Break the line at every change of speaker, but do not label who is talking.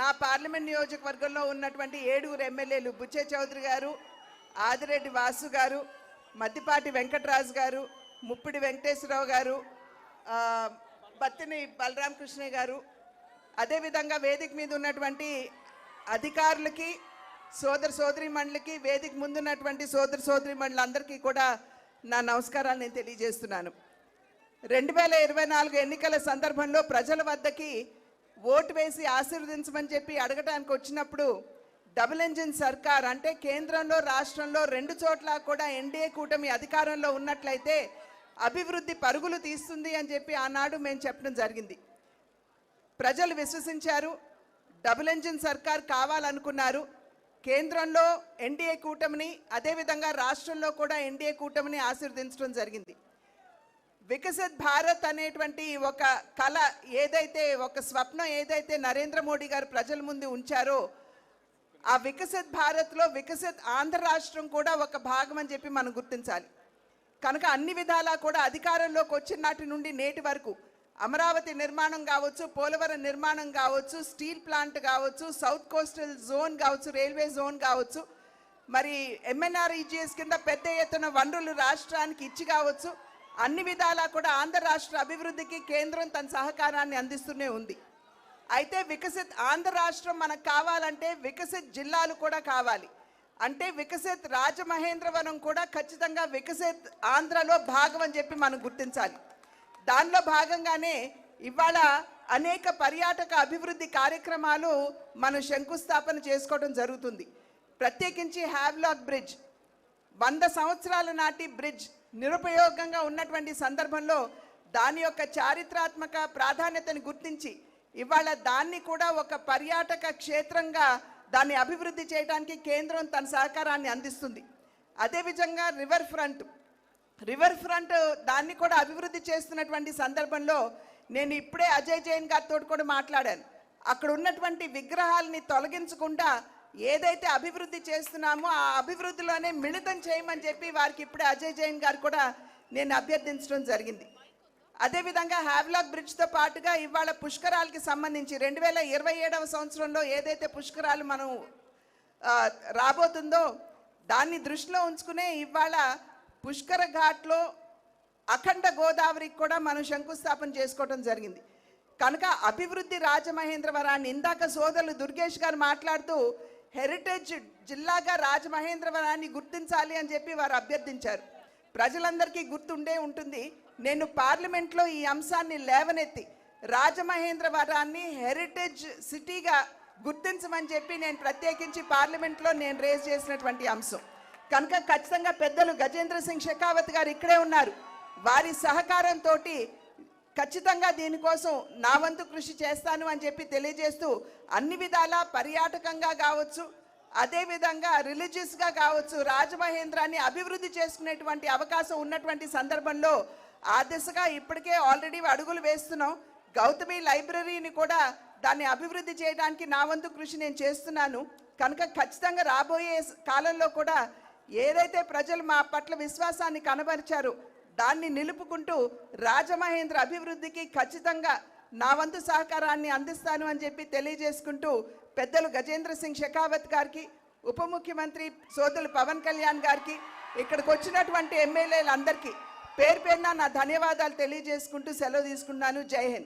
నా పార్లమెంట్ నియోజకవర్గంలో ఉన్నటువంటి 7 ఎమ్మెల్యేలు బుచ్చే చౌదరి గారు, ఆదిరెడ్డి వాసు గారు, మద్దిపాటి వెంకటరాజు గారు, ముప్పిడి వెంకటేశ్వరరావు గారు, బత్తిని బలరామకృష్ణ గారు, అదేవిధంగా వేదిక మీద ఉన్నటువంటి అధికారులకి, సోదరీమణులకి, వేదిక ముందున్నటువంటి సోదరీమణులందరికీ కూడా నా నమస్కారాలు నేను తెలియజేస్తున్నాను. 2024 ఎన్నికల సందర్భంలో ప్రజల వద్దకి ఓటు వేసి ఆశీర్వదించమని చెప్పి అడగడానికి వచ్చినప్పుడు డబుల్ ఇంజిన్ సర్కార్ అంటే కేంద్రంలో రాష్ట్రంలో 2 చోట్ల కూడా ఎన్డీఏ కూటమి అధికారంలో ఉన్నట్లయితే అభివృద్ధి పరుగులు తీస్తుంది అని చెప్పి ఆనాడు మేము చెప్పడం జరిగింది. ప్రజలు విశ్వసించారు. డబుల్ ఇంజిన్ సర్కార్ కావాలనుకున్నారు. కేంద్రంలో ఎన్డీఏ కూటమిని, అదేవిధంగా రాష్ట్రంలో కూడా ఎన్డీఏ కూటమిని ఆశీర్వదించడం జరిగింది. వికసిత్ భారత్ అనేటువంటి ఒక కళ ఏదైతే, ఒక స్వప్నం ఏదైతే నరేంద్ర మోడీ గారు ప్రజల ముందు ఉంచారో, ఆ వికసిత్ భారత్లో వికసిత్ ఆంధ్ర రాష్ట్రం కూడా ఒక భాగం అని చెప్పి మనం గుర్తించాలి. కనుక అన్ని విధాలా కూడా అధికారంలోకి వచ్చిన నాటి నుండి నేటి వరకు అమరావతి నిర్మాణం కావచ్చు, పోలవరం నిర్మాణం కావచ్చు, స్టీల్ ప్లాంట్ కావచ్చు, సౌత్ కోస్టల్ జోన్ కావచ్చు, రైల్వే జోన్ కావచ్చు, మరి ఎంఎన్ఆర్ఈజీఎస్ కింద పెద్ద ఎత్తున వనరులు రాష్ట్రానికి ఇచ్చి కావచ్చు, అన్ని విధాలా కూడా ఆంధ్ర రాష్ట్ర అభివృద్ధికి కేంద్రం తన సహకారాన్ని అందిస్తూనే ఉంది. అయితే వికసిత్ ఆంధ్ర రాష్ట్రం మనకు కావాలంటే వికసిత్ జిల్లాలు కూడా కావాలి. అంటే వికసిత్ రాజమహేంద్రవరం కూడా ఖచ్చితంగా వికసిత్ ఆంధ్రలో భాగం అని చెప్పి మనం గుర్తించాలి. దానిలో భాగంగానే ఇవాళ అనేక పర్యాటక అభివృద్ధి కార్యక్రమాలు మనం శంకుస్థాపన చేసుకోవడం జరుగుతుంది. ప్రత్యేకించి హ్యావ్లాక్ బ్రిడ్జ్ 100 సంవత్సరాల నాటి బ్రిడ్జ్ నిరుపయోగంగా ఉన్నటువంటి సందర్భంలో దాని యొక్క చారిత్రాత్మక ప్రాధాన్యతను గుర్తించి ఇవాళ దాన్ని కూడా ఒక పర్యాటక క్షేత్రంగా దాన్ని అభివృద్ధి చేయడానికి కేంద్రం తన సహకారాన్ని అందిస్తుంది. అదేవిధంగా రివర్ ఫ్రంట్ దాన్ని కూడా అభివృద్ధి చేస్తున్నటువంటి సందర్భంలో నేను ఇప్పుడే అజయ్ జైన్ గారితో కూడా మాట్లాడాను. అక్కడ ఉన్నటువంటి విగ్రహాలని తొలగించకుండా ఏదైతే అభివృద్ధి చేస్తున్నామో ఆ అభివృద్ధిలోనే మిళితం చేయమని చెప్పి వారికి ఇప్పుడే అజయ్ జైన్ గారు కూడా నేను అభ్యర్థించడం జరిగింది. అదేవిధంగా హ్యావ్లాక్ బ్రిడ్జ్తో పాటుగా ఇవాళ పుష్కరాలకి సంబంధించి 2027వ సంవత్సరంలో ఏదైతే పుష్కరాలు మనం రాబోతుందో దాన్ని దృష్టిలో ఉంచుకునే ఇవాళ పుష్కర ఘాట్లో అఖండ గోదావరికి కూడా మనం శంకుస్థాపన చేసుకోవడం జరిగింది. కనుక అభివృద్ధి రాజమహేంద్రవరాన్ని ఇందాక సోదరులు దుర్గేష్ గారు మాట్లాడుతూ హెరిటేజ్ జిల్లాగా రాజమహేంద్రవరాన్ని గుర్తించాలి అని చెప్పి వారు అభ్యర్థించారు. ప్రజలందరికీ గుర్తుండే ఉంటుంది. నేను పార్లమెంట్లో ఈ అంశాన్ని లేవనెత్తి రాజమహేంద్రవరాన్ని హెరిటేజ్ సిటీగా గుర్తించమని చెప్పి నేను ప్రత్యేకించి పార్లమెంట్లో నేను రేజ్ చేసినటువంటి అంశం. కనుక ఖచ్చితంగా పెద్దలు గజేంద్ర సింగ్ షెకావత్ గారు ఇక్కడే ఉన్నారు. వారి సహకారంతో ఖచ్చితంగా దీనికోసం నా వంతు కృషి చేస్తాను అని చెప్పి తెలియజేస్తూ అన్ని విధాలా పర్యాటకంగా కావచ్చు, అదేవిధంగా రిలీజియస్గా కావచ్చు రాజమహేంద్రాన్ని అభివృద్ధి చేసుకునేటువంటి అవకాశం ఉన్నటువంటి సందర్భంలో ఆ దిశగా ఇప్పటికే ఆల్రెడీ అడుగులు వేస్తున్నాం. గౌతమి లైబ్రరీని కూడా దాన్ని అభివృద్ధి చేయడానికి నా వంతు కృషి నేను చేస్తున్నాను. కనుక ఖచ్చితంగా రాబోయే కాలంలో కూడా ఏదైతే ప్రజలు మా పట్ల విశ్వాసాన్ని కనబరిచారో దాన్ని నిలుపుకుంటూ రాజమహేంద్ర అభివృద్ధికి ఖచ్చితంగా నా వంతు సహకారాన్ని అందిస్తాను అని చెప్పి తెలియజేసుకుంటూ పెద్దలు గజేంద్ర సింగ్ షెకావత్ గారికి, ఉప ముఖ్యమంత్రి సోదరులు పవన్ కళ్యాణ్ గారికి, ఇక్కడికి వచ్చినటువంటి ఎమ్మెల్యేలందరికీ పేరు పేరున నా ధన్యవాదాలు తెలియజేసుకుంటూ సెలవు తీసుకున్నాను. జై హింద్.